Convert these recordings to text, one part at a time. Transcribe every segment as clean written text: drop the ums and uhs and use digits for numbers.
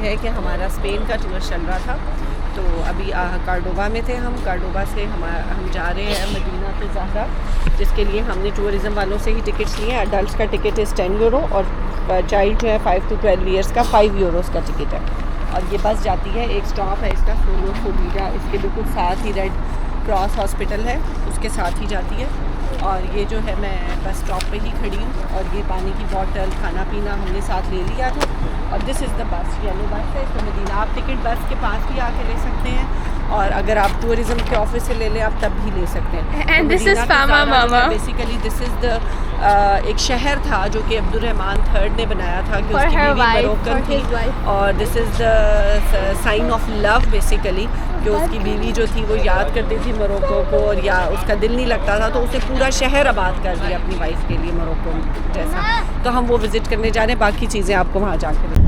है कि हमारा स्पेन का टूर चल रहा था, तो अभी कार्डोबा में थे हम। कार्डोबा से हम जा रहे हैं मदीना तो ज़हरा, जिसके लिए हमने टूरिज़म वालों से ही टिकट्स लिए हैं। अडल्ट का टिकट है 10 यूरो और चाइल्ड जो है 5 to 12 ईयर्स का 5 यूरोस का टिकट है। और ये बस जाती है, एक स्टॉप है इसका सोलो सोलीडा, इसके बिल्कुल साथ ही रेड क्रॉस हॉस्पिटल है, उसके साथ ही जाती है। और ये जो है मैं बस स्टॉप पे ही खड़ी हूँ, और ये पानी की बोतल, खाना पीना हमने साथ ले लिया था। और this is the bus, yellow बस है इसका मदीना। आप टिकट बस के पास भी आके ले सकते हैं, और अगर आप टूरिज़म के ऑफिस से ले लें आप तब भी ले सकते हैं। एंड दिस इज़ फामा मामा। बेसिकली दिस इज़ द एक शहर था जो कि अब्दुर्रहमान III ने बनाया था कि उसकी बीवी मरोक्कन थी, और this is the sign of love basically, कि उसकी बीवी जो थी वो याद करती थी मोरक्को को, और या उसका दिल नहीं लगता था तो उसने पूरा शहर आबाद कर दिया अपनी वाइफ के लिए मोरक्को जैसा। तो हम वो विज़िट करने जा रहे हैं, बाकी चीज़ें आपको वहाँ जाकर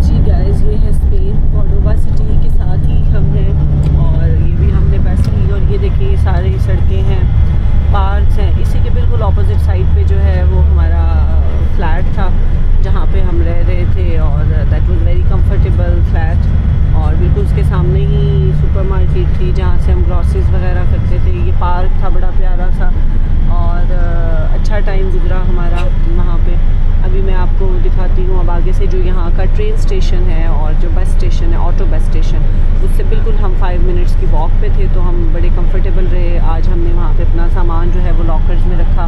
जी गाइस। ये है स्पेन, कॉर्डोबा सिटी के साथ ही हम हैं, और ये भी हमने बस ली। और ये देखिए सारी सड़कें हैं, पार्क्स हैं। इसी के बिल्कुल ऑपोजिट साइड पे जो है वो हमारा फ्लैट था जहाँ पे हम रह रहे थे, और that was very comfortable flat. और बिल्कुल उसके सामने ही सुपरमार्केट थी जहाँ से हम ग्रॉसरीज वगैरह करते थे। ये पार्क था बड़ा प्यारा सा, और अच्छा टाइम गुजरा हमारा वहाँ पे। अभी मैं आपको दिखाती हूँ अब आगे से जो यहाँ का ट्रेन स्टेशन है और जो बस स्टेशन है, ऑटो बस स्टेशन, उससे बिल्कुल हम 5 मिनट्स की वॉक पे थे, तो हम बड़े कंफर्टेबल रहे। आज हमने वहाँ पे अपना सामान जो है वो लॉकर्स में रखा,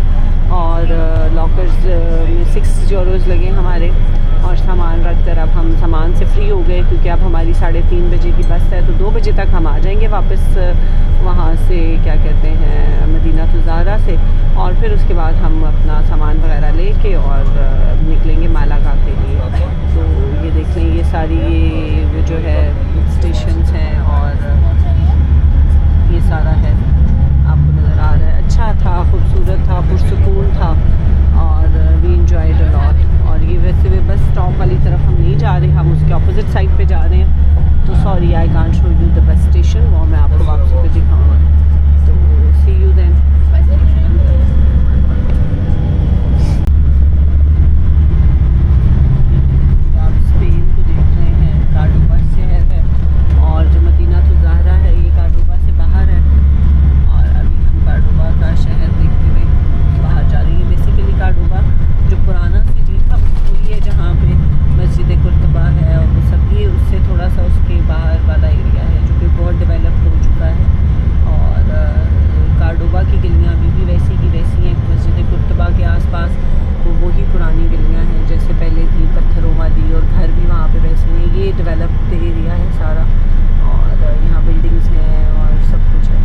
और लॉकर्स में 6 यूरोज़ लगे हमारे, और सामान रख कर अब हम सामान से फ्री हो गए, क्योंकि अब हमारी 3:30 बजे की बस है, तो 2 बजे तक हम आ जाएंगे वापस वहाँ से, क्या कहते हैं, मदीना तो ज़हरा से। और फिर उसके बाद हम अपना सामान वगैरह लेके और निकलेंगे मालागा के लिए। तो ये देख लें, ये सारी ये जो है स्टेशंस हैं, और ये सारा है आपको नज़र आ रहा है। अच्छा था, खूबसूरत था, पुरसुकून था, और वी एंजॉयड अ लॉट। और ये वैसे भी बस स्टॉप वाली तरफ हम नहीं जा रहे, हम उसके ऑपोजिट साइड पे जा रहे हैं। तो sorry I can't show you the bus station, वो मैं आपको वापस पे दिखाऊंगा। तो सी यू देन। आप स्पेन को देख रहे हैं, कार्डोबा शहर है, और जो मदीना तो ज़हरा है ये कार्डोबा से बाहर है। और अभी हम कार्डोबा का शहर देखते हुए बाहर जा रही है। बेसिकली कार्डोबा जो पुराना सिटी था वही है जहाँ पे मस्जिद कुर्तबा है, और वो सब ये उससे थोड़ा सा उसके बाहर वाला एरिया है जो कि बहुत डेवलप हो चुका है। और कार्डोबा की गलियाँ अभी भी वैसी की वैसी हैं। मस्जिद कुर्तबा के आसपास वो वही पुरानी गलियाँ हैं जैसे पहले थी, पत्थरों वाली, और घर भी वहाँ पे वैसे हैं। ये डेवलप्ड एरिया है सारा, और यहाँ बिल्डिंग्स हैं और सब कुछ है।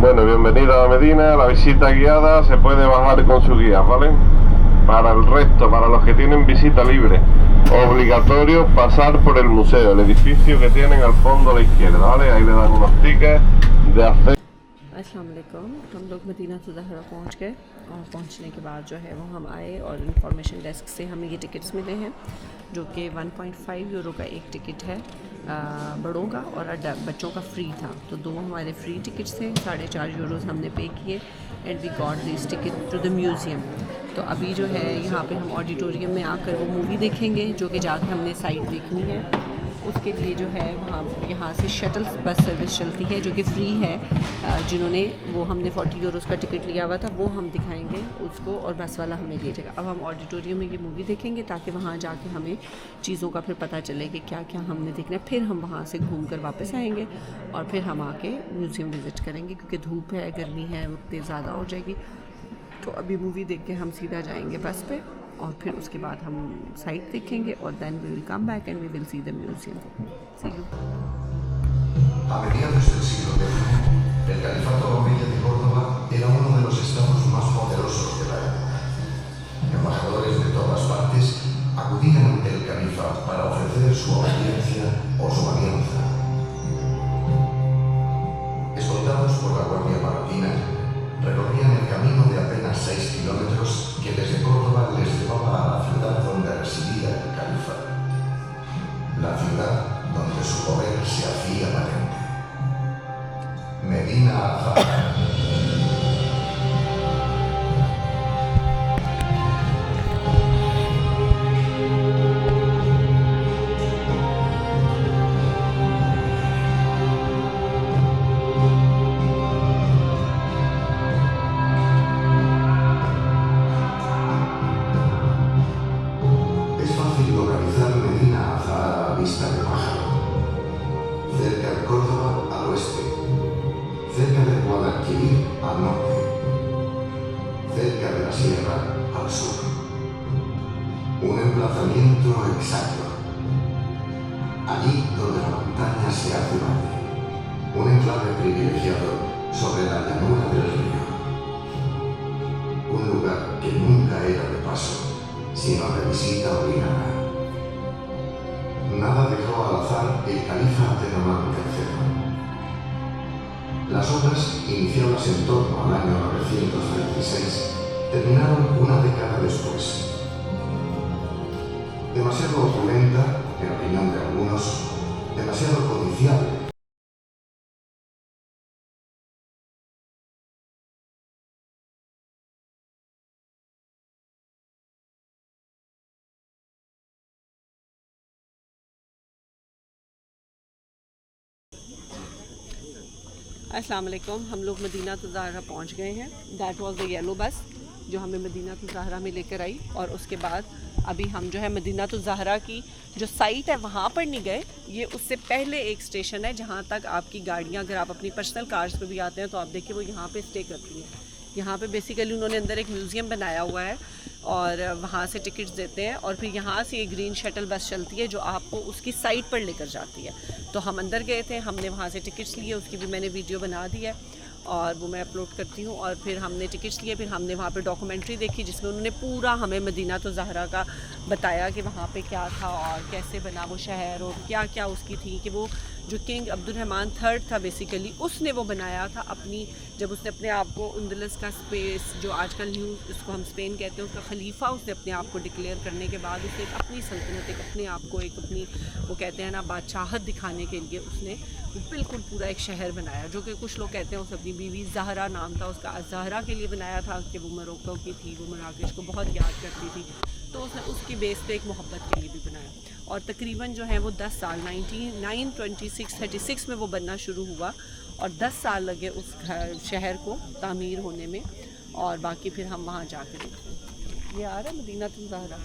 Bueno, bienvenida a Medina. La visita guiada se puede bajar con su guía, ¿vale? Para el resto, para los que tienen visita libre, obligatorio pasar por el museo, el edificio que tienen al fondo a la izquierda, ¿vale? Ahí le dan unos tickets de acceso. अस्सलाम वालेकुम। हम लोग Medina तो ज़हरा पहुँच गए, और पहुँचने के बाद जो है वो हम आए, और इंफॉर्मेशन डेस्क से हमें ये टिकट्स मिले हैं, जो कि 1.5 यूरो का एक टिकट है बड़ों का, और बच्चों का फ्री था। तो 2 हमारे फ्री टिकट्स थे, 4.5 यूरोज़ हमने पे किए, and we got this ticket to the museum. तो अभी जो है यहाँ पे हम ऑडिटोरियम में आकर वो मूवी देखेंगे, जो कि जाकर हमने साइट देखनी है। उसके लिए जो है वहाँ यहाँ से शटल बस सर्विस चलती है जो कि फ्री है। जिन्होंने वो हमने 40 यूरोज़ का टिकट लिया हुआ था वो हम दिखाएंगे उसको, और बस वाला हमें ले जाएगा। अब हम ऑडिटोरियम में ये मूवी देखेंगे ताकि वहाँ जाके हमें चीज़ों का फिर पता चले कि क्या क्या हमने देखना है। फिर हम वहाँ से घूम कर वापस आएंगे, और फिर हम आके म्यूज़ियम विज़िट करेंगे, क्योंकि धूप है, गर्मी है, वक्त ज़्यादा हो जाएगी। तो अभी मूवी देख के हम सीधा जाएंगे बस पे, और फिर उसके बाद हम साइट देखेंगे, और then we will come back and we will see the museum. See you. A mediados del siglo X, el Califato Omeya de Córdoba era uno de los estados más poderosos de la época. Embajadores de todas partes acudían ante el califa para ofrecer su obediencia o su alianza. Escoltados por la Guardia Marroquina, recorrían el camino de apenas 6 kilómetros que desde Córdoba les llevaba a la ciudad donde residía el califa. La ciudad donde su poder se hacía patente. Medina Azahara. Guadalquivir al norte, cerca de la sierra al sur. Un emplazamiento exacto. Allí donde la montaña se hace valle. Un enclave privilegiado sobre la llanura del río. Un lugar que nunca era de paso, sino de visita obligada. Nada dejó al azar el califa Abderramán III. Las obras, iniciadas en torno al año 936, terminaron una década después. Demasiado opulenta, en opinión de algunos, demasiado codiciable. अस्सलाम वालेकुम। हम लोग Medina Zahra पहुंच गए हैं। That was the yellow बस जो हमें मदीना ज़हरा में लेकर आई। और उसके बाद अभी हम जो है मदीना ज़हरा की जो साइट है वहाँ पर नहीं गए। ये उससे पहले एक स्टेशन है जहाँ तक आपकी गाड़ियाँ, अगर आप अपनी पर्सनल कार्स पे भी आते हैं तो आप देखिए वो यहाँ पे स्टे करती हैं। यहाँ पे बेसिकली उन्होंने अंदर एक म्यूज़ियम बनाया हुआ है और वहाँ से टिकट्स देते हैं और फिर यहाँ से एक ग्रीन शटल बस चलती है जो आपको उसकी साइट पर लेकर जाती है। तो हम अंदर गए थे, हमने वहाँ से टिकट्स लिए, उसकी भी मैंने वीडियो बना दी है और वो मैं अपलोड करती हूँ। और फिर हमने टिकट्स लिए, फिर हमने वहाँ पे डॉक्यूमेंट्री देखी जिसमें उन्होंने पूरा हमें मदीना ज़हरा का बताया कि वहाँ पे क्या था और कैसे बना वो शहर और क्या क्या उसकी थी। कि वो जो किंग अब्दुर्रहमान III था बेसिकली उसने वो बनाया था अपनी, जब उसने अपने आप को उंदलस का स्पेस जो आजकल न्यू इसको हम स्पेन कहते हैं उसका खलीफा उसने अपने आप को डिक्लेयर करने के बाद उसने एक अपनी सल्तनत, एक अपने आप को एक अपनी वो कहते हैं ना बादशाहत दिखाने के लिए उसने बिल्कुल पूरा एक शहर बनाया। जो कि कुछ लोग कहते हैं उस अपनी बीवी ज़हरा नाम था उसका, ज़हरा के लिए बनाया था कि वो मोरक्को की थी, वो मराकेश को बहुत याद करती थी तो उसने उसकी बेस पे एक मोहब्बत के लिए भी बनाया। और तकरीबन जो है वो 10 साल 936 में वो बनना शुरू हुआ और 10 साल लगे उस शहर को तामीर होने में। और बाकी फिर हम वहाँ जाकर देखते। ये आ रहा है मदीना ज़हरा।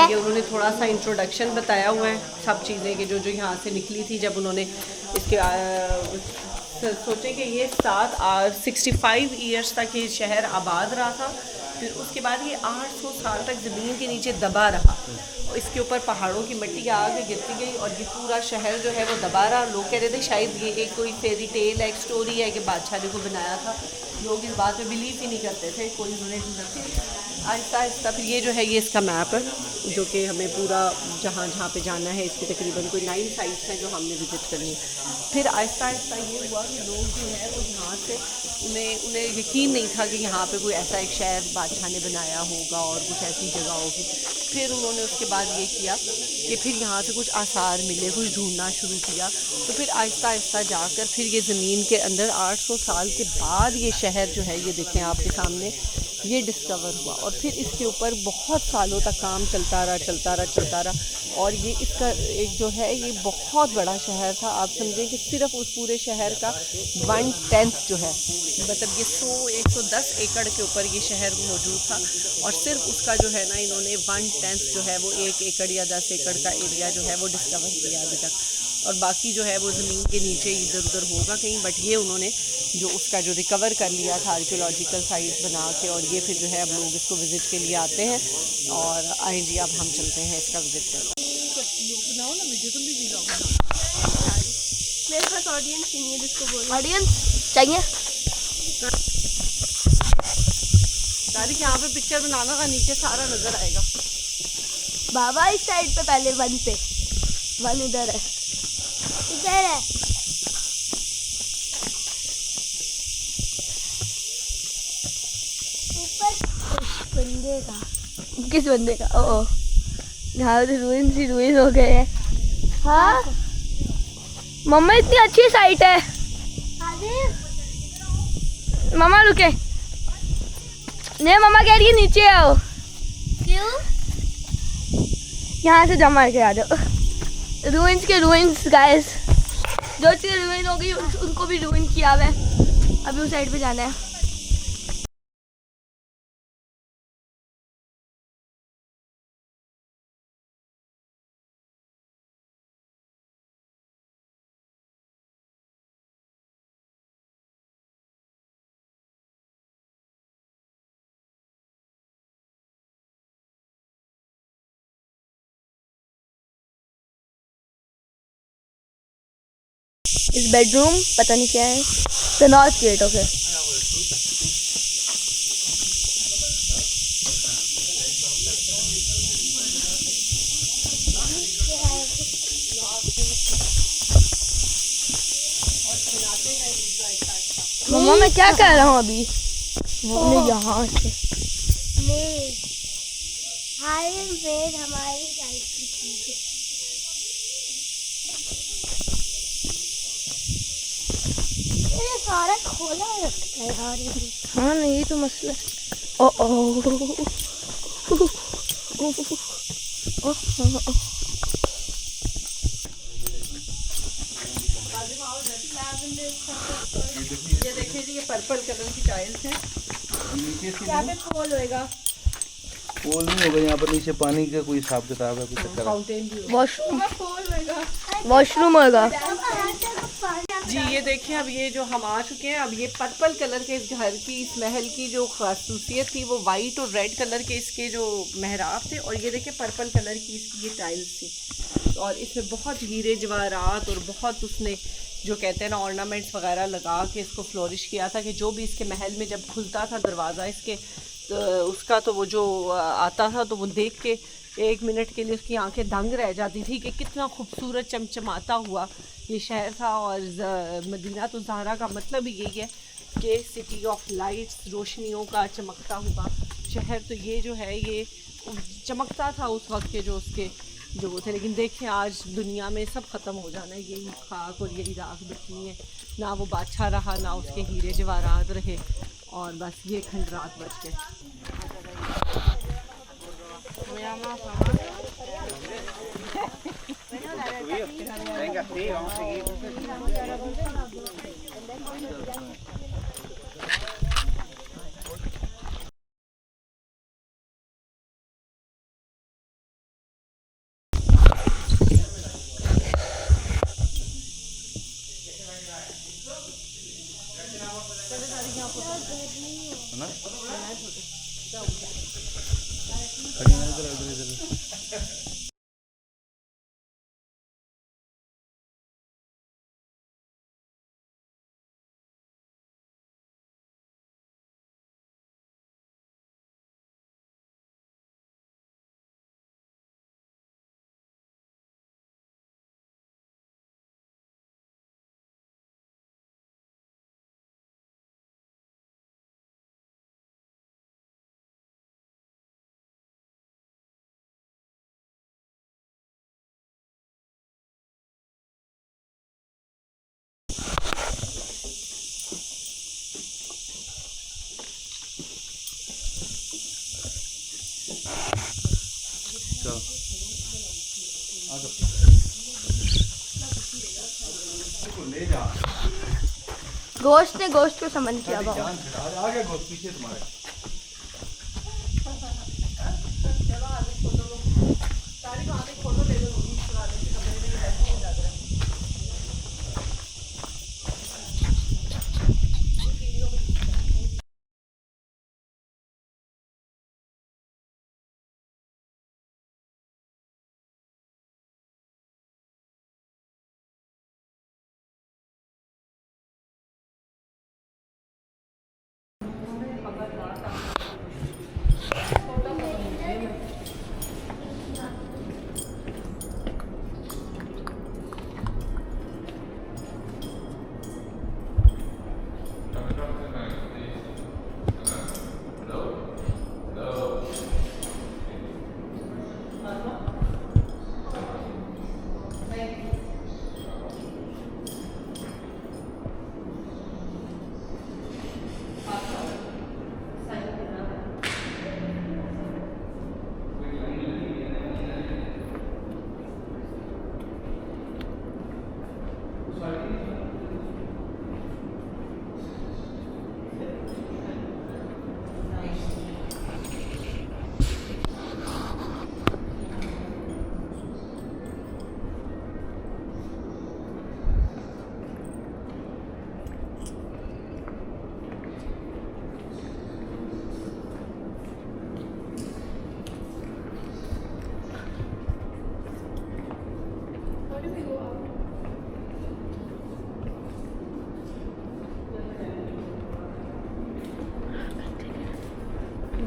ये उन्होंने थोड़ा सा इंट्रोडक्शन बताया हुआ है सब चीज़ें कि जो जो यहाँ से निकली थी जब उन्होंने इसके सोचे कि ये 65 ईयर्स तक ये शहर आबाद रहा था। फिर उसके बाद ये 800 साल तक ज़मीन के नीचे दबा रहा और इसके ऊपर पहाड़ों की मिट्टी आके गिरती गई और ये पूरा शहर जो है वो दबा रहा। लोग कह रहे थे शायद ये एक कोई फेरी टेल है, एक स्टोरी है कि बादशाह ने को बनाया था। लोग इस बात में बिलीव ही नहीं करते थे, कोई उन्होंने आहिस्ता आहिस्ता फिर ये जो है ये इसका मैप है जो कि हमें पूरा जहाँ जहाँ पे जाना है इसकी तकरीबन कोई 9 साइट्स हैं जो हमने विज़िट करनी है। फिर आहिस्ता आहिस्ता ये हुआ कि लोग जो है वो यहाँ से उन्हें यकीन नहीं था कि यहाँ पे कोई ऐसा एक शहर बादशाह ने बनाया होगा और कुछ ऐसी जगह होगी। फिर उन्होंने उसके बाद ये किया कि फिर यहाँ से कुछ आसार मिले, कुछ ढूंढना शुरू किया। तो फिर आहिस्ता आहिस्ता जाकर फिर ये ज़मीन के अंदर 800 साल के बाद ये शहर जो है ये देखें आपके सामने ये डिस्कवर हुआ। और फिर इसके ऊपर बहुत सालों तक काम चलता रहा और ये इसका एक जो है ये बहुत बड़ा शहर था। आप समझें कि सिर्फ उस पूरे शहर का 1/10 जो है मतलब ये 110 एकड़ के ऊपर ये शहर मौजूद था और सिर्फ उसका जो है ना इन्होंने 1/10 जो है वो 1 एकड़ या 10 एकड़ का एरिया जो है वो डिस्कवर किया अभी तक। और बाकी जो है वो ज़मीन के नीचे इधर उधर होगा कहीं, बट ये उन्होंने जो उसका जो रिकवर कर लिया था आर्कियोलॉजिकल साइट बना के। और ये फिर जो है अब लोग इसको विज़िट के लिए आते हैं और आए जी अब हम चलते हैं इसका विज़िट करने। बनाओ ना वीडियो, तुम भी वीडियो बनाओ। मेरे पास ऑडियंस नहीं है जिसको बोलो ऑडियंस चाहिए। तारीख यहाँ पे पिक्चर बनाना का नीचे सारा नज़र आएगा। बाबा इस साइड पे पहले वन पे, वन इधर है, इधर है। ऊपर बंदे का किस बंदे का? ओ यहाँ तो रुइन हो गए हैं। हाँ मम्मा इतनी अच्छी साइट है। मम्मा रुके, नहीं मम्मा कह रही है नीचे आओ। क्यों? यहाँ से जमा के आ जाओ। रुइंस के रुइंस गाइस, जो चीज़ रुइन हो गई उनको भी रुइन किया हुआ है। अभी उस साइड पे जाना है। इस बेडरूम पता नहीं क्या है, द नॉर्थ गेट। ओके मम्मा मैं क्या कह रहा हूँ अभी, वो यहाँ से हमारी सारा खोला रखता है यार। हाँ नहीं ये तो मसला है। ओ ओ ये देखिए जी, ये पर्पल कलर की टाइल्स हैं। यहाँ पे पोल होएगा। पोल नहीं होगा यहाँ पर, नीचे पानी का कोई हिसाब किताब है, कुछ चक्कर है। फाउंटेन भी वॉशरूम होगा। वॉशरूम होगा जी। ये देखिए अब ये जो हम आ चुके हैं, अब ये पर्पल कलर के इस घर की, इस महल की जो खासूसियत थी वो वाइट और रेड कलर के इसके जो मेहराब थे, और ये देखिए पर्पल कलर की इसकी ये टाइल्स थी, और इसमें बहुत हीरे जवाहरात और बहुत उसने जो कहते हैं ना ऑर्नामेंट्स वगैरह लगा के इसको फ्लोरिश किया था, कि जो भी इसके महल में जब खुलता था दरवाज़ा इसके उसका, तो वो जो आता था तो वो देख के 1 मिनट के लिए उसकी आंखें दंग रह जाती थी कि कितना खूबसूरत चमचमाता हुआ ये शहर था। और मदीना तो ज़हरा का मतलब ही यही है कि सिटी ऑफ लाइट्स, रोशनियों का चमकता हुआ शहर। तो ये जो है ये चमकता था उस वक्त के जो उसके जो वो थे। लेकिन देखें आज दुनिया में सब ख़त्म हो जाना है, यही खाक और यही राख बचनी है। ना वो बादशाह रहा, ना उसके हीरे जवाहरात रहे, और बस ये खंडरात बच गए। गोश्त ने गोश्त को समन किया बाबा। आगे गोश्त पीछे तुम्हारे।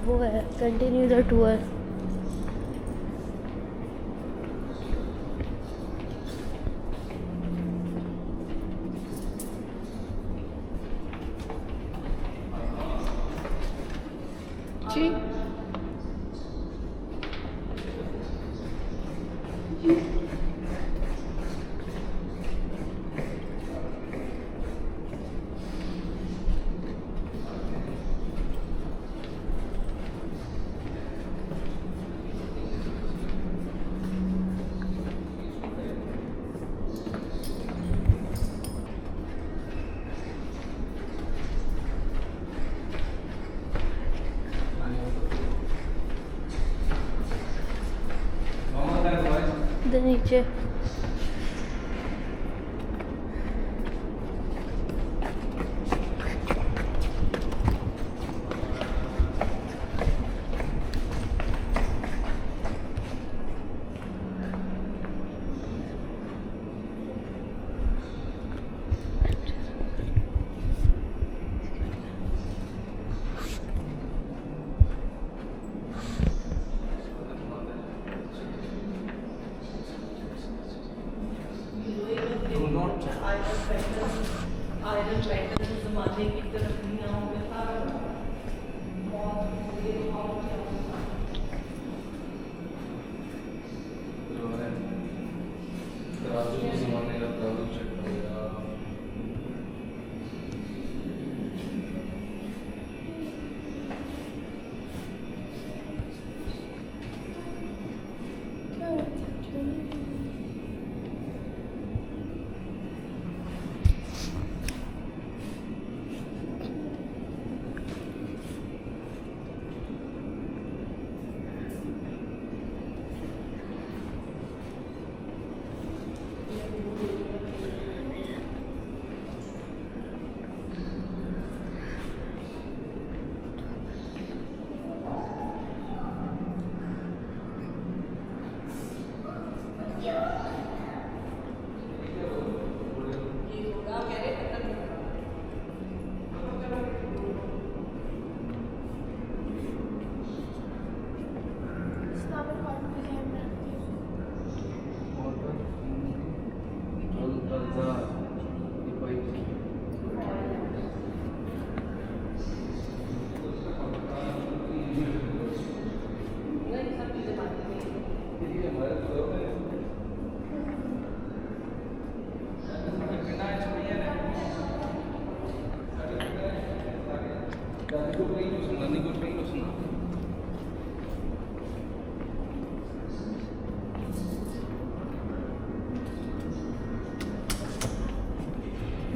वो है कंटिन्यू द टूर। जी इधर नीचे आयरन मेटल जमाने की तरफ नहीं आओगे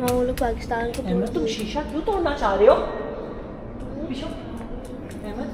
हाँ वो लोग पाकिस्तान को अहमद तुम शीशा क्यों तोड़ना चाह रहे हो? पीछो अहमद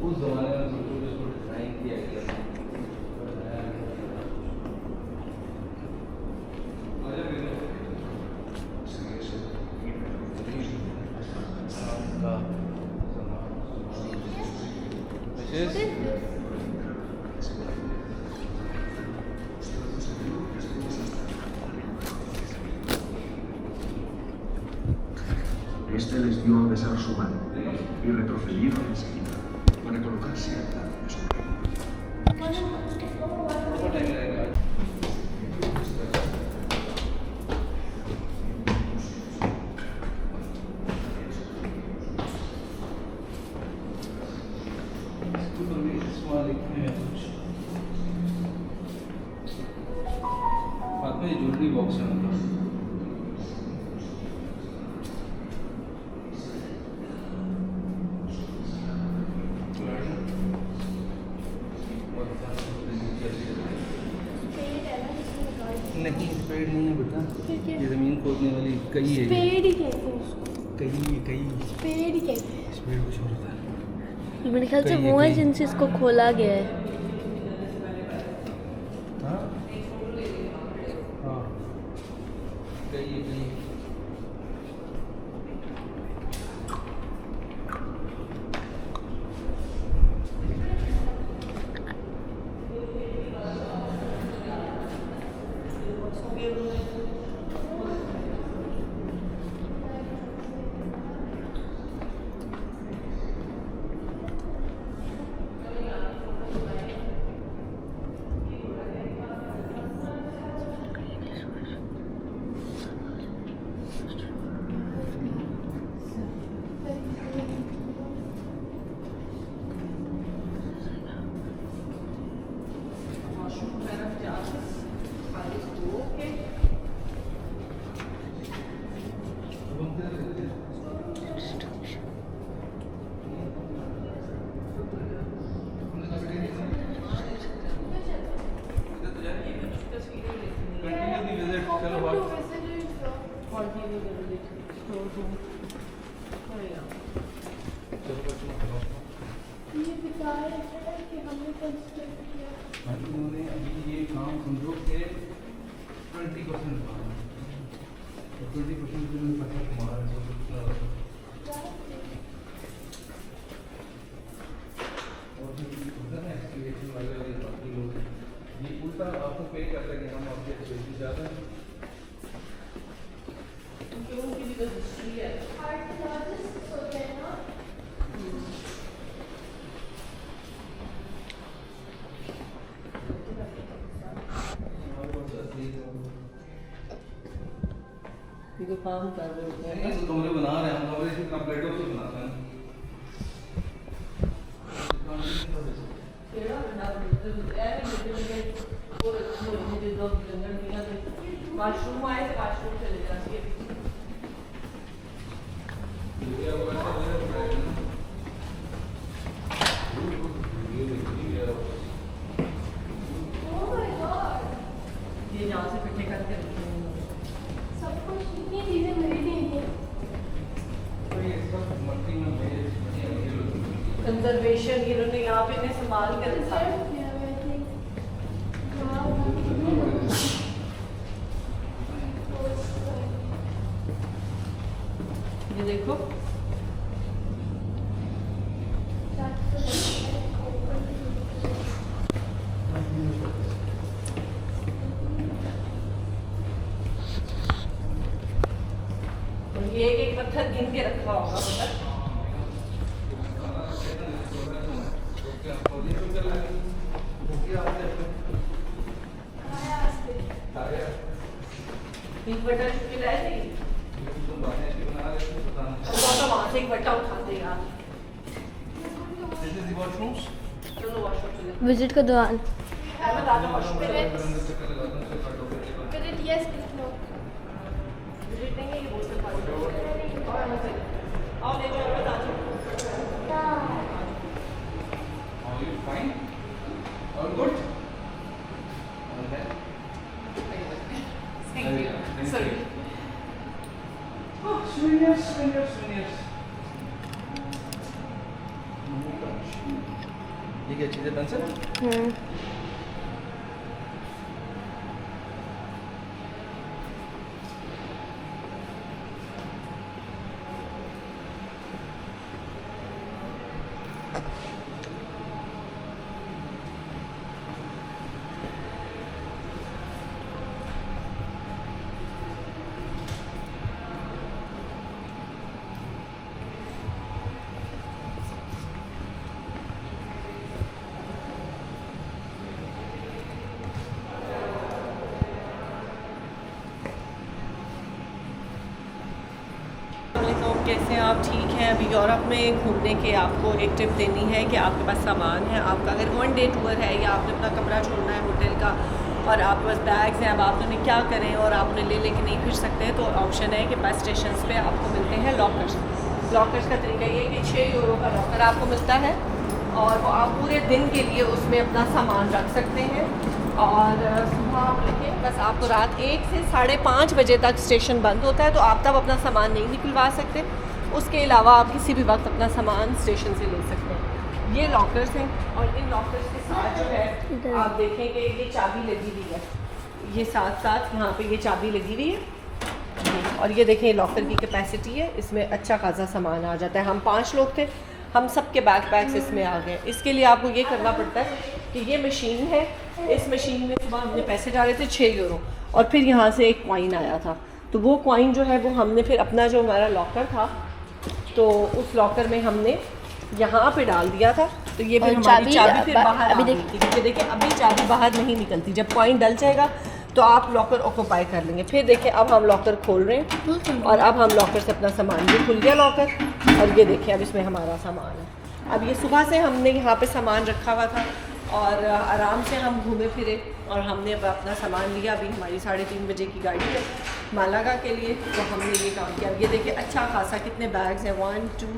उस जमाने में सोचो कि इसको डिजाइन किया गया Este les dio a besar su mano y retrocedieron enseguida para colocarse al lado de su rey. बाद में ज्वेलरी बॉक्स है मतलब नहीं, स्पेड नहीं है बेटा, ये जमीन खोदने वाली कई है। पेड़ ही कहते हैं उसको। पेड़ के स्पीड कुछ और होता है। मेरे ख्याल से वो है जिनसे इसको खोला गया है। हाँ हाँ कहीं उन्होंने अभी ये काम समझो कि 20% 20% पैसा कमा रहे हैं। और उधर ना एक्सक्रीवेशन वाले बाकी लोग ये उल्टा आपको पे करते हैं, हम आपके पैसे ज़्यादा तो काम कर रहे हैं नहीं, तो कमरे बना रहे हैं हम, कमरे से प्लेटों से बनाते हैं। वाशरूम आए तो वाशरूम चले जाती है। ये यहाँ से इकट्ठे करके रखते हैं। सब कुछ कितनी चीजें मिली थी कंजर्वेशन इन्होंने यहाँ पे इन्हें संभाल कर रखा है। ये देखो और ये एक पत्थर गिन के रखा होगा पता बटा चुकी लाए थे तो वहाँ से एक बट्टा उठाते यार। चलो वॉशरूम चले। विजिट का दौरान मैं बता दूँ वॉशरूम चले। विजिट नहीं है ये बोल सकता है। आओ ले जाओ बता दो। Fine? All good? Thank you. Sorry. Oh, souvenirs. ये क्या चीज़ है पेंसिल? कैसे आप ठीक हैं? अभी यूरोप में घूमने के आपको एक टिप देनी है कि आपके पास सामान है, आपका अगर 1 डे टूर है या आपने अपना कमरा छोड़ना है होटल का और आपके पास बैग्स हैं, अब आप उन्हें क्या करें और आप उन्हें ले लेके नहीं फिर सकते, तो ऑप्शन है कि बस स्टेशन पे आपको मिलते हैं लॉकर्स। लॉकर्स का तरीका ये है कि 6 यूरो का लॉकर आपको मिलता है और वो आप पूरे दिन के लिए उसमें अपना सामान रख सकते हैं और सुबह आप रखें, बस आपको रात 1 से 5:30 बजे तक स्टेशन बंद होता है, तो आप तब अपना सामान नहीं निकलवा सकते। उसके अलावा आप किसी भी वक्त अपना सामान स्टेशन से ले सकते हैं। ये लॉकर्स हैं और इन लॉकर्स के साथ जो है आप देखेंगे ये चाबी लगी हुई है, ये साथ साथ यहाँ पे ये चाबी लगी हुई है। और ये देखें लॉकर की कैपेसिटी है, इसमें अच्छा खासा सामान आ जाता है। हम 5 लोग थे, हम सब के बैकपैक्स इसमें आ गए। इसके लिए आपको ये करना पड़ता है कि ये मशीन है, इस मशीन में सुबह हमने पैसे डाले थे 6 यूरो और फिर यहाँ से एक कॉइन आया था, तो वो कॉइन जो है वो हमने फिर अपना जो हमारा लॉकर था तो उस लॉकर में हमने यहाँ पे डाल दिया था। तो ये फिर हमारी चाबी फिर बाहर अभी देखिए अभी चाबी बाहर नहीं निकलती, जब कॉइन डल जाएगा तो आप लॉकर ऑक्यूपाई कर लेंगे। फिर देखिए अब हम लॉकर खोल रहे हैं और अब हम लॉकर से अपना सामान भी खुल गया लॉकर, और ये देखिए अब इसमें हमारा सामान है। अब ये सुबह से हमने यहाँ पे सामान रखा हुआ था और आराम से हम घूमे फिरे और हमने अब अपना सामान लिया। अभी हमारी 3:30 बजे की गाड़ी है मालागा के लिए, तो हमने ये काम किया। ये देखिए अच्छा खासा कितने बैग्स हैं, 1 2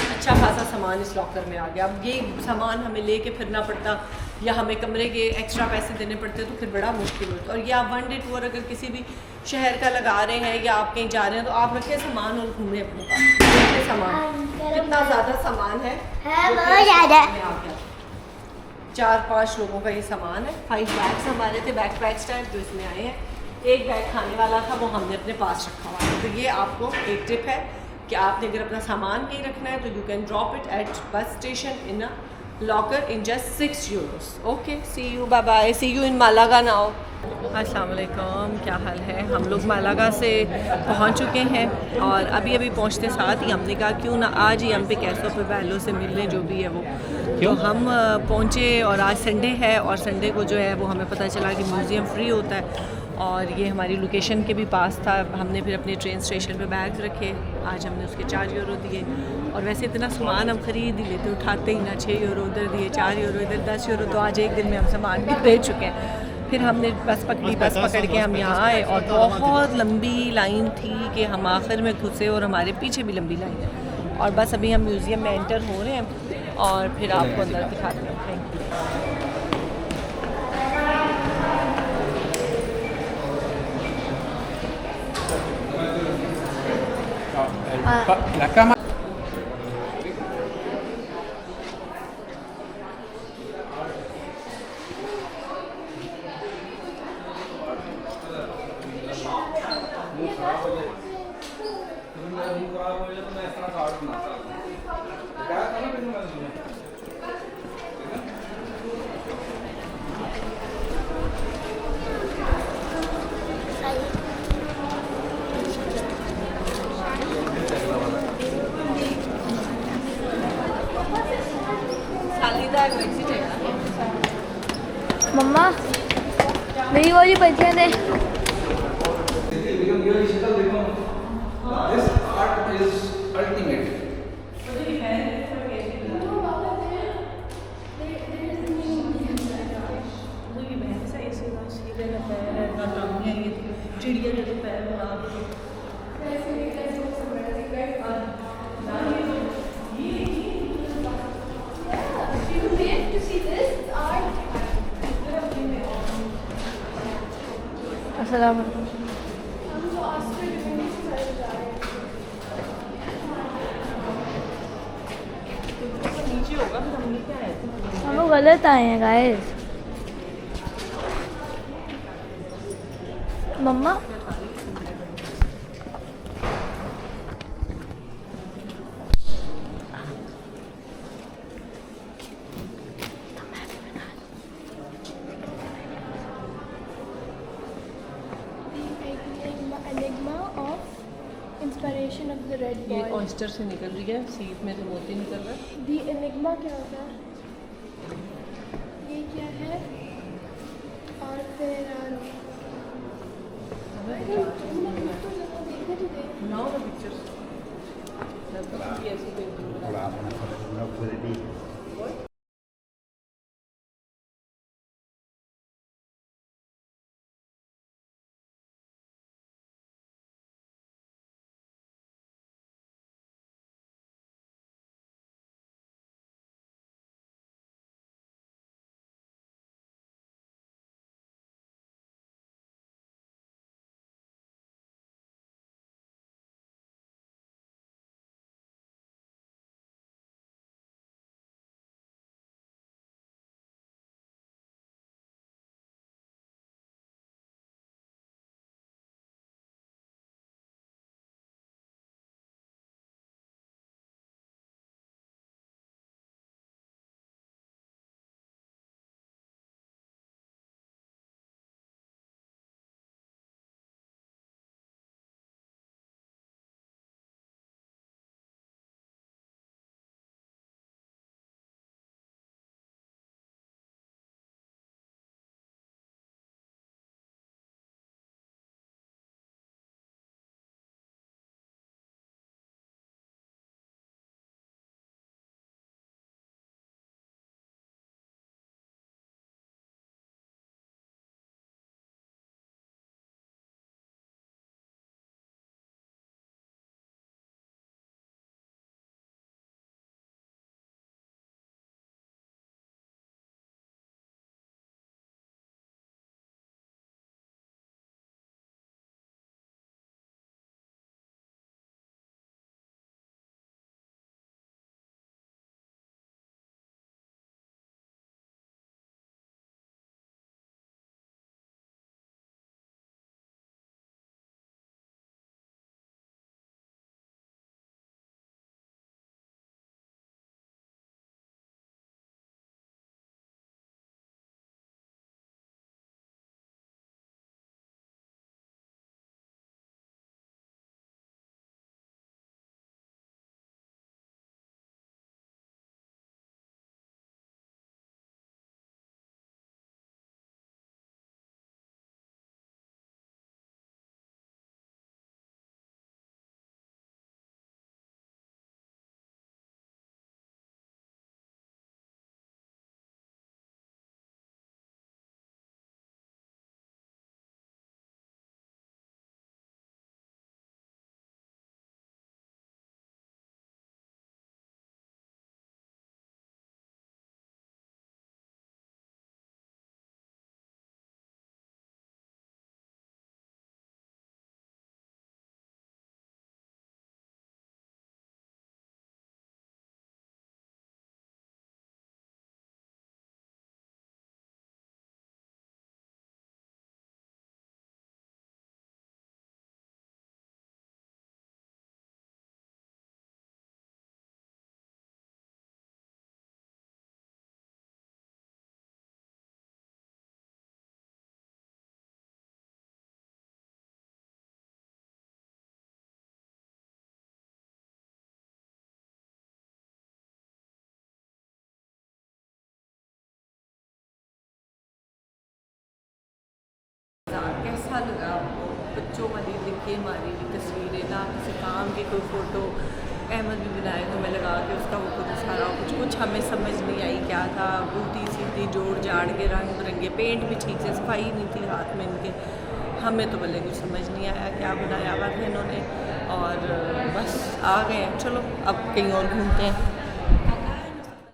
अच्छा खासा सामान इस लॉकर में आ गया। अब ये सामान हमें लेके फिरना पड़ता या हमें कमरे के एक्स्ट्रा पैसे देने पड़ते तो फिर बड़ा मुश्किल होता। और ये आप 1 डे टूर अगर किसी भी शहर का लगा रहे हैं या आप कहीं जा रहे हैं तो आप रखें सामान और घूमें अपने पास। देखिए सामान कितना ज़्यादा सामान है, बहुत ज़्यादा। 4-5 लोगों का ये सामान है। 5 बैग्स हमारे थे, बैकपैक्स टाइप जो इसमें आए हैं। एक बैग खाने वाला था वो हमने अपने पास रखा हुआ है। तो ये आपको एक टिप है कि आपने अगर अपना सामान कहीं रखना है तो you can drop it at bus station in a locker in just 6 euros. Okay, see you, bye bye, see you in Malaga now. अस्सलाम वालेकुम, क्या हाल है। हम लोग मालागा से पहुंच चुके हैं और अभी अभी पहुंचते साथ ही हमने कहा क्यों ना आज ही हम पे कैसो पे वैलो से मिलने जो भी है वो। तो हम पहुंचे और आज संडे है और संडे को जो है वो हमें पता चला कि म्यूज़ियम फ्री होता है और ये हमारी लोकेशन के भी पास था। हमने फिर अपने ट्रेन स्टेशन पे बैग रखे, आज हमने उसके 4 यूरो दिए। और वैसे इतना सामान हम ख़रीद ही लेते, उठाते ही ना, 6 यूरो उधर दिए, 4 यूरो इधर, 10 यूरो। तो आज एक दिन में हम सामान भी दे चुके हैं। फिर हमने बस पकड़ी, बस पकड़ के हम यहाँ आए और बहुत लंबी लाइन थी कि हम आखिर में घुसे और हमारे पीछे भी लंबी लाइन है। और बस अभी हम म्यूज़ियम में एंटर हो रहे हैं और फिर आपको अंदर दिखाते हैं। Thank you. La cama. मम्मा मेरी वाली बच्चियाँ दे। This art is ultimate. चिड़िया के पैर बना अस्सलाम वालेकुम। नीचे होगा फिर हम लेके आए थे। हम लोग गलत आए हैं guys. Mamma inspiration of the red ये बॉय। ऑयस्टर से निकल रही है, सीप में से मोती निकल रहा है। दी एनिग्मा क्या होता है? ये क्या है? और फिर Now the pictures. ऐसी पेंटिंग जो वाली लिखी हमारी तस्वीरें ना किसी काम की कोई फ़ोटो अहमद भी बनाए तो मैं लगा के उसका वो खुद सारा कुछ हमें समझ नहीं आई क्या था, उल्टी सीधी जोड़ जाड़ के रंग बिरंगे, पेंट भी ठीक से सफाई नहीं थी हाथ में इनके, हमें तो भले कुछ समझ नहीं आया क्या बनाया हुआ था इन्होंने। और बस आ गए हैं, चलो अब कहीं और घूमते हैं।